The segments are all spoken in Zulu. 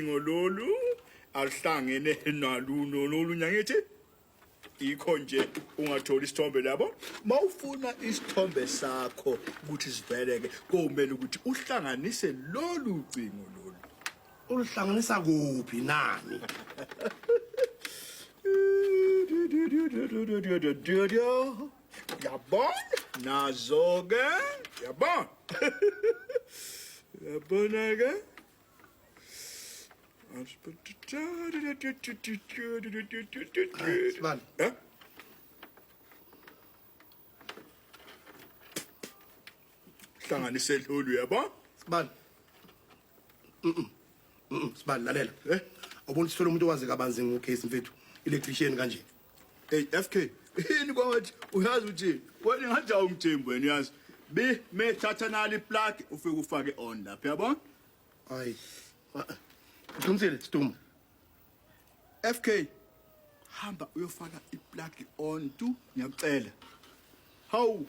ngololu alihlangene nalolu nyangithi ikho nje ungathola isithombe labo mawufuna isithombe sakho ukuthi siveleke komele ukuthi uhlanganise lolu cingo lolu ulihlanganisa kuphi nani yabona nazo-ke yabona yabona-ke Sibani. hlanganise lolu yabo Sibani. Sibani lalela. Awubona sithola umuntu owazi kabanzi ngocase mfethu. Electrician kanje. hey FK yini kwathi uyazi uthi wena ngathi awumthembu wena uyazi methatha nali plug ufike ufake on lapha yabo Hayi. Uqinisile Stum. FK hamba uyofaka iplug on tu ngiyakucela how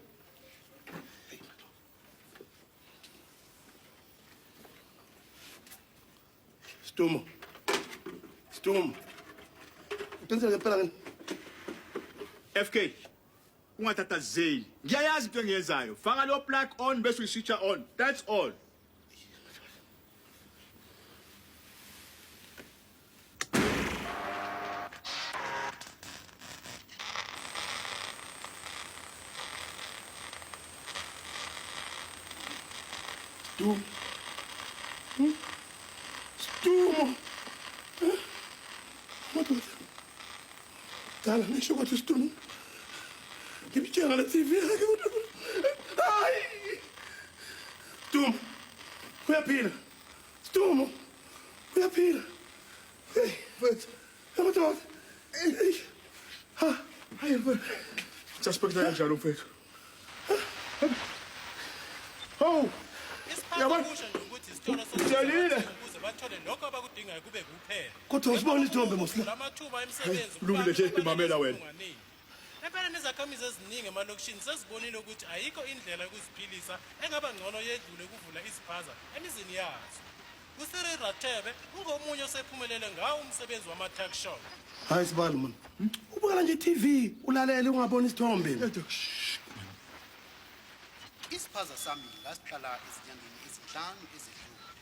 Stum. Uqinisile ngempela ngene. FK ungathatha zeli ngiyayazi into engiyenzayo faka lo plug on bese uyiswitcha on that's all Stum. Madoda. Dala nisho ukuthi Stum. Ngibitshela la TV yakhe. Hayi. Stum. Uyaphila. Stum. Uyaphila. Hey, mfethu. Madoda. Ha, hayi mfethu. suspect kanjalo mfethu oh Yabona kusho nje ukuthi isitolo Ujalile. ukuze bathole lokho abakudingayo kube kuphela. Kodwa usibona isithombe mosla. Lamathuba emisebenzi kulungile nje imamela wena Empela nezakhamizi eziningi emalokishini sezibonile ukuthi ayikho indlela yokuziphilisa engaba ngcono yedlule kuvula iziphaza emizini yazo. Kusiri Rathebe ungomunye osephumelele ngawo umsebenzi wama-tuck shop. Hayi sibali man. Ubukela nje TV, ulalele ungaboni isithombe. Isiphaza sami ngasiqala ezinyangeni ezinhlanu ezidlule.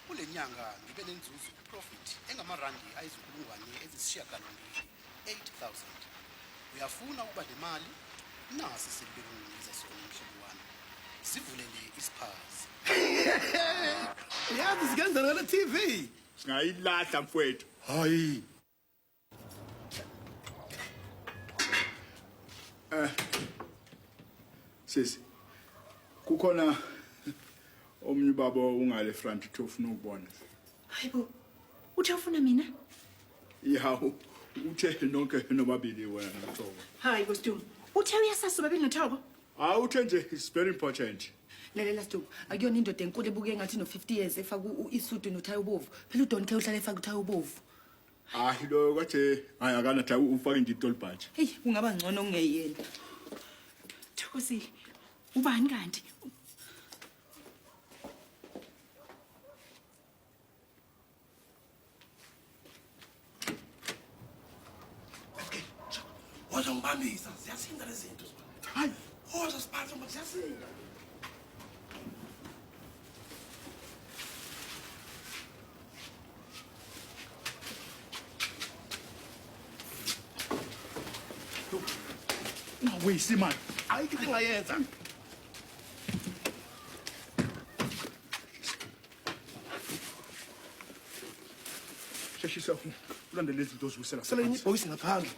Kule nyanga ngibe nenzuzo profit engamarandi ayizinkulungwane ezisishiyagalombili 8,000. Uyafuna ukuba nemali? Nasi selibekungisa sona mhlobo wami. Sivulele isiphaza. Yazi sikenzela ngale TV. singayilahla mfowethu Hayi. sisi kukhona omnye babo ungale front ufuna ukubona Hayibo. Uthi ufuna mina? yawu uthe nonke nobabili wena noThoko Hayibo Stum. Uthe uyasasa babili noThoko? uthe nje it's very important Lalela Stum. Akuyona indoda enkulu ebuke engathi no 50 years efaka isudu noThayo obovu. Phela uDon K uhlala efaka uThayo obovu. lo kathe ayakana tha ufake nje itolbhaji Hey, kungaba ngcono ngeyena. Thokosi. Ubani kanti? Okay. Waza ngibambisa, siyasinda lezi zinto. Hayi, hoza siphathe manje siyasinda. wesi man Ayikho into engayenza. sheshisa ulandele lezi zinto ozibusela Sele ibhokisi ngaphandle.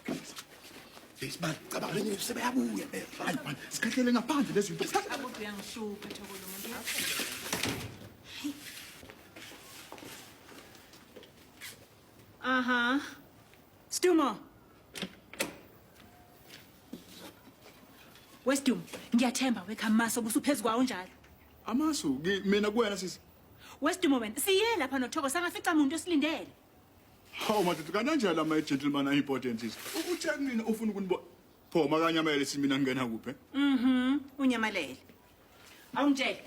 Hey sibani, cabanga lenye sebeyabuya. hayi man sikhahlele ngaphandle lezi zinto Abantu uyangishuka Thoko lo muntu. Aha. Stumo. Westum, ngiyathemba wekhamaso busuphezukwawo njalo. amasu mina kuwena sisi Westum wena, siye lapha noThoko sangafica umuntu osilindele. hawu madoda kanjani ama gentleman are important sisi uthe mina ufuna ukunibo pho makanyamele simina ngena kuphi Unyamalele. Awungitshela.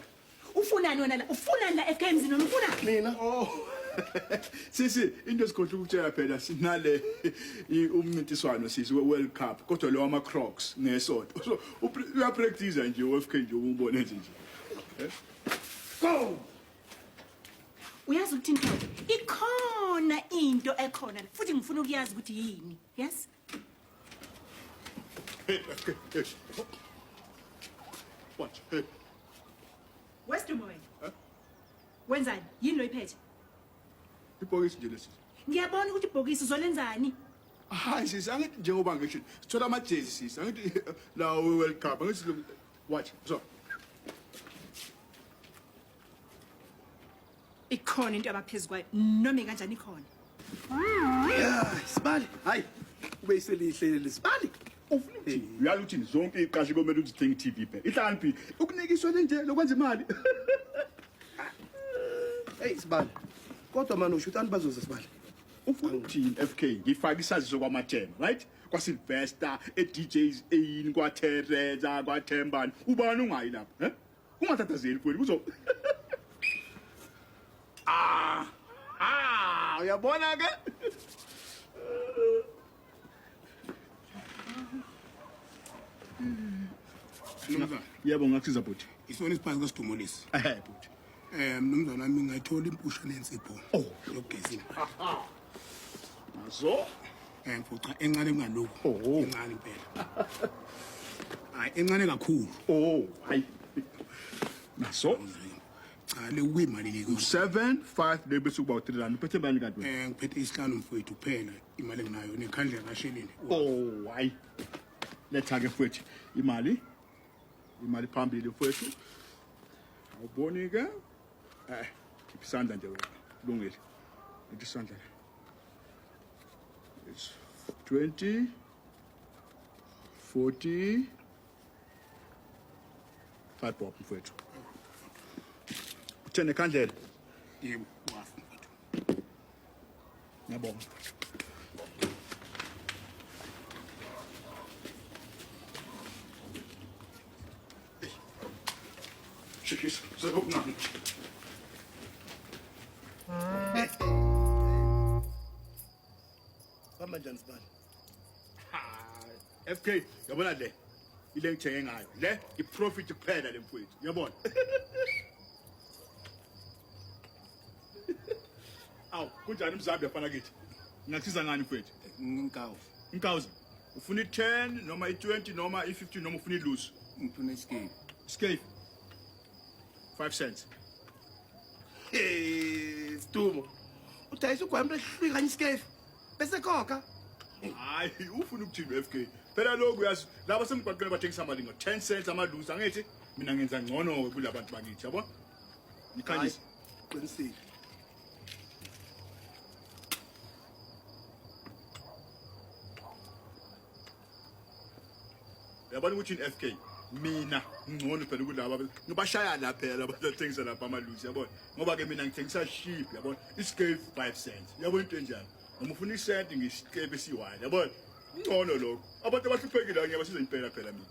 Ufunani wena la? Ufunani la FK emzini wami? Ufuna? Mina. oh Sisi into esikhohle ukutshela phela sinale umncintiswano sisi we-World Cup kodwa lo ama Crocs nesonto. So uya practice nje uFK nje ubone nje. Go. Uyazi ukuthi inhlobo ikhona into ekhona futhi ngifuna ukuyazi ukuthi yini. Yes? Watch. Westumoy. Wenzani? Yini lo iphethe? Ibhokisi nje lesi. Ngiyabona ukuthi ibhokisi uzolenzani? Hayi sisi angithi njengoba ngisho sithola ama jersey sisi angithi la we-World Cup angithi watch so Ikhona into abaphezukwayo noma kanjani ikhona. Yeah, Sibali. Hayi. Ube iselihle lesibali. ufuna ukuthi uyazi ukuthi zonke iqashi komele uzithenga iTV phela ihlaniphi ukunikiswa nje lokwenza imali. Hey Sibali. Kodwa manje usho ukuthi bazoza Sibali. Ufuna ukuthi FK ngifaka isaziso kwamatema right kwaSylvester eDJs eyini kwaTheresa kwaThembani ubani ungayi lapha kungathathazeli futhi kuzo uyabona ke yebo ngakusiza bhuti isona isiphazi kwesidumulisi bhuti mnumzana wami ngayithola impusha nensipho yokugezini so mfuca encane kungalokho Oh. encane impela hayi encane kakhulu hayi naso cha le kuyimali le 7.5 lebese kuba u3 rand uphethe bani kanti wena ngiphethe isihlanu mfowethu kuphela imali enginayo nekhandlela kashelini hayi letha ke futhi imali phambili mfowethu awuboni ke khipha isandla nje wena kulungile lethi isandla it's 20 40 5 bob mfowethu uthene khandlela yebo wafu mfowethu ngiyabonga Shikis, sekupnani. Hamba njani Sibali? FK, yabona le. Ile ngithenge ngayo. Le iprofit kuphela le mfowethu. Uyabona? Aw, kunjani mzambi yafana kithi? Ngikusiza ngani mfowethu? nginkawu Inkawuza. Ufuna i10 noma i20 noma i15 noma ufuna ilose? ngifuna iskate Scale. 5 cents. Hey, Stumo. Uthayisa ugwembe ehlwi kanye iskefu. Bese khokha. Hayi, ufuna ukuthini FK? Phela lokhu uyazi, laba semgwaqeni bathengisa imali ngo10 cents amalusi angithi mina ngenza ngcono kulabantu bakithi, yabo? Nikhanyisa. Qinisile. Yabona ukuthi in FK mina ngcono phela kulaba ngibashaya la phela abathengisa lapha amalusi yabona ngoba ke mina ngithengisa sheep yabona iscale 5 cents yabona into enjalo noma ufuna isenti ngisikepe esiwile yabona ngcono lokho abantu abahluphekile ngiyabasiza impela phela mina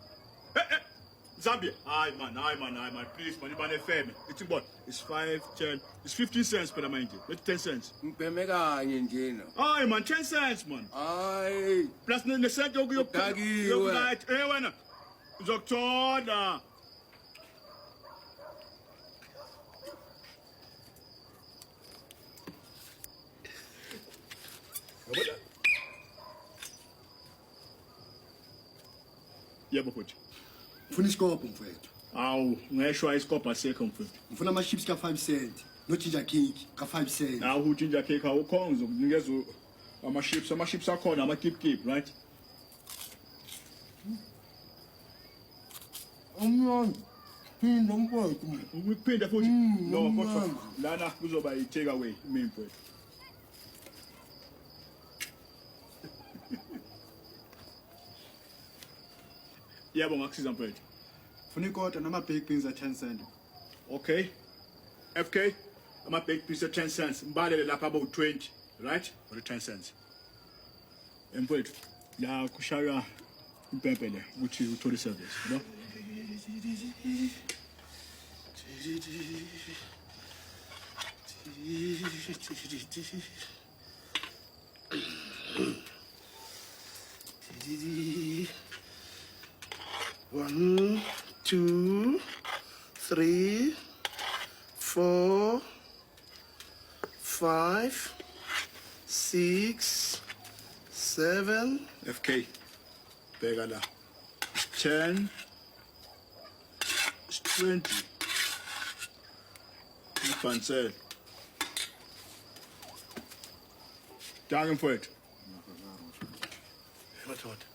Zambia hayi man please man ibane feme ithi bona it's 5 10 it's 15 cents phela manje not 10 cents Ngibheme kanye njena. hayi man 10 cents man Hayi, plus nesenti Udakiwe. yokulight wena uzokuthola yebo futhi Ngifuna isikopho mfowethu. awu ngeshwa isikopha sekho mfowethu Ngifuna ama chips ka 5 cent. No ginger cake ka 5 cent. awu ginger cake awukhona uzokunikeza ama chips akhona ama keep right Umnyango. Phinda mfowethu. ukuphinda futhi no kodwa lana kuzoba i take awayimi mfowethu yebo ngakusiza mfowethu Ngifuna ikota nama baked beans at 10 cent. okay FK ama baked beans at 10 cents mbalele lapha abo 20 right for 10 cents mfowethu la kushaya impempe le ukuthi uthole service no One, 2, 3, 4, 5, 6, 7. FK, bheka la. 10, 20. Mfansel. Danke mfowethu. Madoda.